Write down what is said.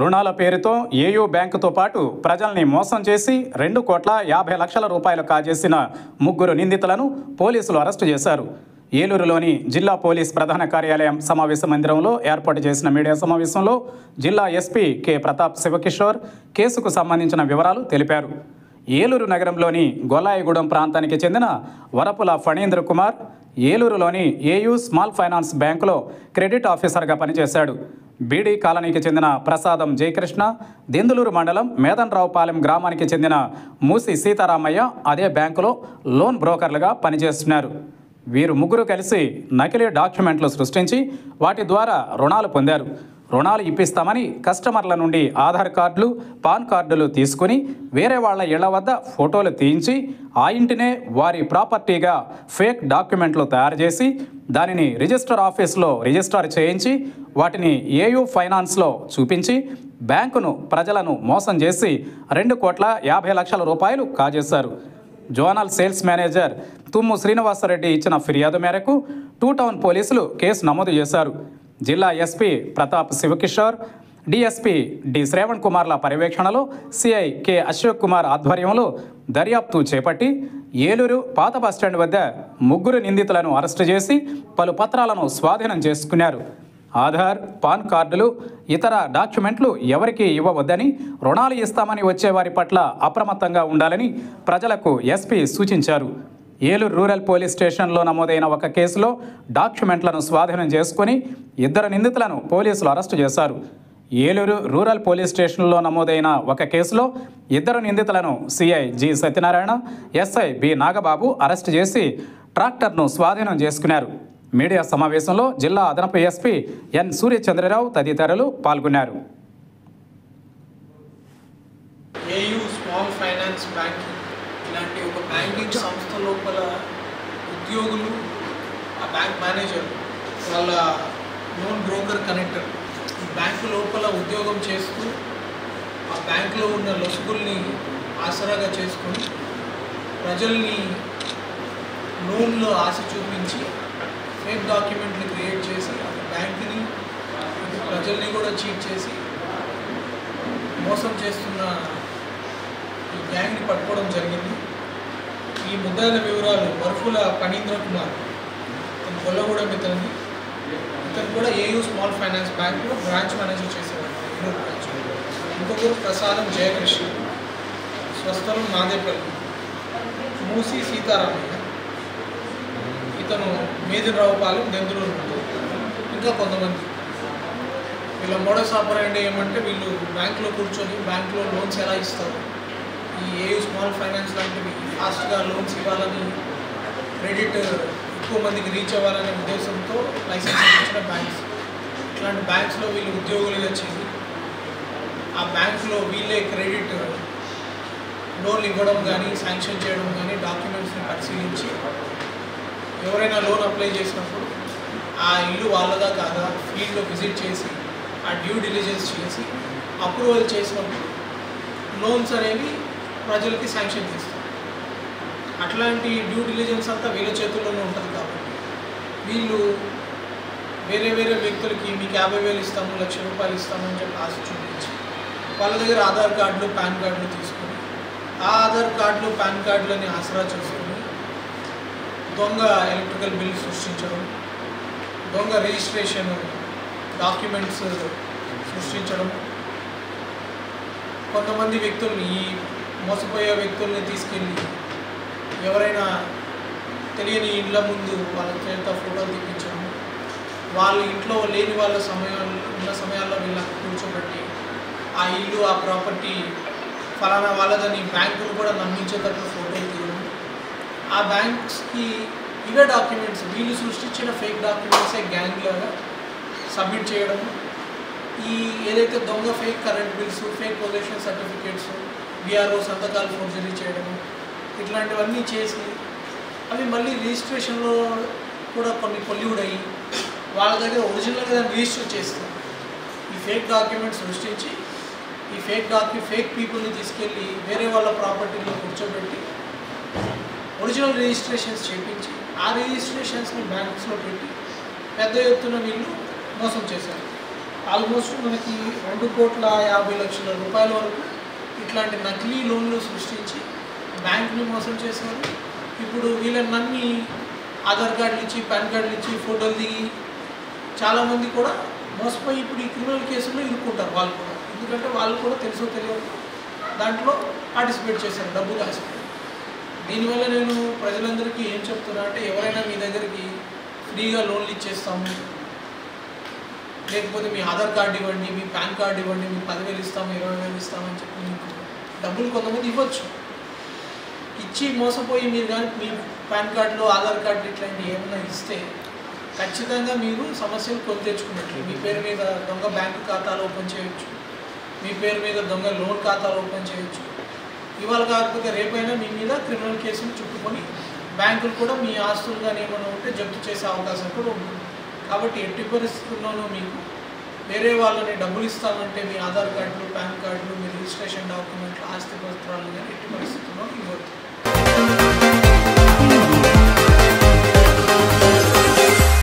రుణాల పేరుతో ఏయూ బ్యాంకుతో పాటు ప్రజల్ని మోసం చేసి 2,50,00,000 రూపాయలు కాజేసిన ముగ్గురు నిందితులను పోలీసులు అరెస్టు చేశారు. ఏలూరులోని జిల్లా పోలీస్ ప్రధాన కార్యాలయం సమావేశ మందిరంలో ఏర్పాటు చేసిన మీడియా సమావేశంలో జిల్లా ఎస్పీ కె ప్రతాప్ శివకిషోర్ కేసుకు సంబంధించిన వివరాలు తెలిపారు. ఏలూరు నగరంలోని గొల్లాయిగూడెం ప్రాంతానికి చెందిన వరపుల ఫణీంద్ర కుమార్ ఏలూరులోని ఏయూ స్మాల్ ఫైనాన్స్ బ్యాంకులో క్రెడిట్ ఆఫీసర్గా పనిచేశాడు. బీడీ కాలనీకి చెందిన ప్రసాదం జయకృష్ణ దెందులూరు మండలం మేదన్రావుపాలెం గ్రామానికి చెందిన మూసి సీతారామయ్య అదే బ్యాంకులో లోన్ బ్రోకర్లుగా పనిచేస్తున్నారు. వీరు ముగ్గురు కలిసి నకిలీ డాక్యుమెంట్లు సృష్టించి వాటి ద్వారా రుణాలు పొందారు. రుణాలు ఇప్పిస్తామని కస్టమర్ల నుండి ఆధార్ కార్డులు, పాన్ కార్డులు తీసుకుని వేరే వాళ్ళ ఇళ్ల వద్ద ఫోటోలు తీయించి ఆ ఇంటినే వారి ప్రాపర్టీగా ఫేక్ డాక్యుమెంట్లు తయారు చేసి దానిని రిజిస్టర్ ఆఫీస్లో రిజిస్టర్ చేయించి వాటిని ఏయూ ఫైనాన్స్లో చూపించి బ్యాంకును ప్రజలను మోసం చేసి 2,50,00,000 రూపాయలు కాజేశారు. జోనల్ సేల్స్ మేనేజర్ తుమ్ము శ్రీనివాసరెడ్డి ఇచ్చిన ఫిర్యాదు మేరకు 2 టౌన్ పోలీసులు కేసు నమోదు చేశారు. జిల్లా SP Pratap Shivakishore, DSP D Shravan కుమార్ల పర్యవేక్షణలో సిఐ కె అశోక్ కుమార్ ఆధ్వర్యంలో దర్యాప్తు చేపట్టి ఏలూరు పాత బస్టాండ్ వద్ద ముగ్గురు నిందితులను అరెస్టు చేసి పలు పత్రాలను స్వాధీనం చేసుకున్నారు. ఆధార్, పాన్ కార్డులు, ఇతర డాక్యుమెంట్లు ఎవరికీ ఇవ్వవద్దని, రుణాలు ఇస్తామని వచ్చేవారి పట్ల అప్రమత్తంగా ఉండాలని ప్రజలకు ఎస్పీ సూచించారు. ఏలూరు రూరల్ పోలీస్ స్టేషన్లో నమోదైన ఒక కేసులో డాక్యుమెంట్లను స్వాధీనం చేసుకుని 2 నిందితులను పోలీసులు అరెస్టు చేశారు. ఏలూరు రూరల్ పోలీస్ స్టేషన్లో నమోదైన ఒక కేసులో 2 నిందితులను CI G Satyanarayana, SI B Nagababu arrest చేసి ట్రాక్టర్ను స్వాధీనం చేసుకున్నారు. మీడియా సమావేశంలో జిల్లా అదనపు ఎస్పీ ఎన్ సూర్యచంద్రరావు తదితరులు పాల్గొన్నారు. ఏయూ స్మాల్ ఫైనాన్స్ బ్యాంకింగ్ ఇలాంటి ఒక బ్యాంకింగ్ సంస్థ లోపల ఉద్యోగులు, ఆ బ్యాంక్ మేనేజర్, వాళ్ళ లోన్ బ్రోకర్ కనెక్టర్ ఈ బ్యాంకు లోపల ఉద్యోగం చేస్తూ ఆ బ్యాంకులో ఉన్న లొసుగుల్ని ఆసరాగా చేసుకొని ప్రజల్ని లోన్లో ఆశ చూపించి ఫేక్ డాక్యుమెంట్లు క్రియేట్ చేసి ఆ బ్యాంకుని ప్రజల్ని కూడా చీట్ చేసి మోసం చేస్తున్న ఈ గ్యాంగ్ని పట్టుకోవడం జరిగింది. ఈ ముద్దాయిల వివరాలు వరపుల ఫణీంద్ర కుమార్, ఇతను గొల్లగూడెం ఇతను కూడా ఏయూ స్మాల్ ఫైనాన్స్ బ్యాంకులో బ్రాంచ్ మేనేజర్ చేసేవాడు. ఇంకొకరు ప్రసాదం జయకృష్ణ, స్వస్థలం నాదేపల్లి, మూసి సీతారామయ్య, ఇతను మేదన్రావుపాలెం దెందులూరు. ఇంకా కొంతమంది వీళ్ళ మోడస్ ఆపరేండి ఏమంటే వీళ్ళు బ్యాంకులో కూర్చొని బ్యాంకులో లోన్స్ ఎలా ఇస్తారు, ఈ ఏయూ స్మాల్ ఫైనాన్స్ లాంటివి ఫాస్ట్గా లోన్స్ ఇవ్వాలని, క్రెడిట్ ఎక్కువ మందికి రీచ్ అవ్వాలనే ఉద్దేశంతో లైసెన్స్ ఇచ్చిన బ్యాంక్స్, ఇట్లాంటి బ్యాంక్స్లో వీళ్ళు ఉద్యోగులుగా చేసి ఆ బ్యాంకులో వీళ్ళే క్రెడిట్ లోన్లు ఇవ్వడం కానీ శాంక్షన్ చేయడం కానీ డాక్యుమెంట్స్ని పరిశీలించి ఎవరైనా లోన్ అప్లై చేసినప్పుడు ఆ ఇల్లు వాళ్ళదా కాదా ఫీల్డ్లో విజిట్ చేసి ఆ డ్యూ డిలిజెన్స్ చేసి అప్రూవల్ చేసినప్పుడు లోన్స్ అనేవి ప్రజలకి శాంక్షన్ చేస్తారు. అట్లాంటి డ్యూ డిలిజెన్స్ అంతా వీళ్ళ చేతుల్లోనే ఉంటుంది కాబట్టి వీళ్ళు వేరే వేరే వ్యక్తులకి మీకు 50,000 ఇస్తాము, 1,00,000 రూపాయలు ఇస్తాము అని చెప్పి ఆశ చూపించి వాళ్ళ దగ్గర ఆధార్ కార్డులు, పాన్ కార్డులు తీసుకొని ఆ ఆధార్ కార్డులు, పాన్ కార్డులని ఆసరా చేసుకొని దొంగ ఎలక్ట్రికల్ బిల్ సృష్టించడం, దొంగ రిజిస్ట్రేషన్ డాక్యుమెంట్స్ సృష్టించడం, కొంతమంది వ్యక్తుల్ని ఈ మోసపోయే వ్యక్తుల్ని తీసుకెళ్ళి ఎవరైనా తెలియని ఇళ్ళ ముందు వాళ్ళ చేత ఫోటోలు తెప్పించడం, వాళ్ళ ఇంట్లో లేని వాళ్ళ సమయాల్లో వీళ్ళకి కూర్చోబెట్టి ఆ ఇల్లు, ఆ ప్రాపర్టీ ఫలానా వాళ్ళదని బ్యాంకును కూడా నమ్మించేటట్టు ఫోటోలు తీయడం, ఆ బ్యాంక్స్కి ఇవే డాక్యుమెంట్స్ వీళ్ళు సృష్టించిన ఫేక్ డాక్యుమెంట్సే గ్యాంగ్ లాగా సబ్మిట్ చేయడం, ఈ ఏదైతే దొంగ fake current bills, fake position certificates, VRO సంతకాలు ఫోర్జరీ చేయడం, ఇట్లాంటివన్నీ చేసి అవి మళ్ళీ రిజిస్ట్రేషన్లో కూడా కొన్ని పొల్యూడ్ అయ్యి వాళ్ళ దగ్గర ఒరిజినల్గా దాన్ని రిజిస్టర్ చేస్తారు. ఈ ఫేక్ డాక్యుమెంట్స్ సృష్టించి ఈ ఫేక్ పీపుల్ని తీసుకెళ్ళి వేరే వాళ్ళ ప్రాపర్టీలో కూర్చోబెట్టి ఒరిజినల్ రిజిస్ట్రేషన్స్ చేయించి ఆ రిజిస్ట్రేషన్స్ని బ్యాంక్స్లో పెట్టి పెద్ద ఎత్తున వీళ్ళు మోసం చేశారు. ఆల్మోస్ట్ మనకి 2,50,00,000 వరకు ఇట్లాంటి నకిలీ లోన్లు సృష్టించి బ్యాంక్ని మోసం చేశారు. ఇప్పుడు వీళ్ళని నమ్మి ఆధార్ కార్డులు ఇచ్చి, పాన్ కార్డులు ఇచ్చి, ఫోటోలు దిగి చాలామంది కూడా మోసపోయి ఇప్పుడు ఈ క్రిమినల్ కేసుల్లో ఇరుక్కుంటారు వాళ్ళు కూడా. ఎందుకంటే వాళ్ళు కూడా తెలుసో తెలియదు దాంట్లో పార్టిసిపేట్ చేశారు, డబ్బులు ఆశపడి. దీనివల్ల నేను ప్రజలందరికీ ఏం చెప్తున్నా అంటే, ఎవరైనా మీ దగ్గరికి ఫ్రీగా లోన్లు ఇచ్చేస్తాము, లేకపోతే మీ ఆధార్ కార్డు ఇవ్వండి, మీ పాన్ కార్డు ఇవ్వండి, మీకు 10,000 ఇస్తాము, 20,000 ఇస్తామని చెప్పి మీకు డబ్బులు కొంతమంది ఇవ్వచ్చు. ఇచ్చి మోసపోయి మీరు కానీ మీ పాన్ కార్డులో ఆధార్ కార్డు ఇట్లాంటివి ఏమైనా ఇస్తే ఖచ్చితంగా మీరు సమస్యలు కొని తెచ్చుకున్నట్లు. మీ పేరు మీద దొంగ బ్యాంకు ఖాతాలు ఓపెన్ చేయొచ్చు, మీ పేరు మీద దొంగ లోన్ ఖాతాలు ఓపెన్ చేయొచ్చు. ఇవాళ కాకపోతే రేపైనా మీ మీద క్రిమినల్ కేసులు చుట్టుకొని బ్యాంకులు కూడా మీ ఆస్తులు కానీ ఏమైనా ఉంటే జప్తు చేసే అవకాశం కూడా ఉంటుంది. కాబట్టి ఎట్టి పరిస్థితుల్లోనూ మీకు వేరే వాళ్ళని డబ్బులు ఇస్తామంటే మీ ఆధార్ కార్డులు, పాన్ కార్డులు, మీ రిజిస్ట్రేషన్ డాక్యుమెంట్లు, ఆస్తి పత్రాలు కానీ ఎట్టి పరిస్థితుల్లో ఇవ్వద్దు.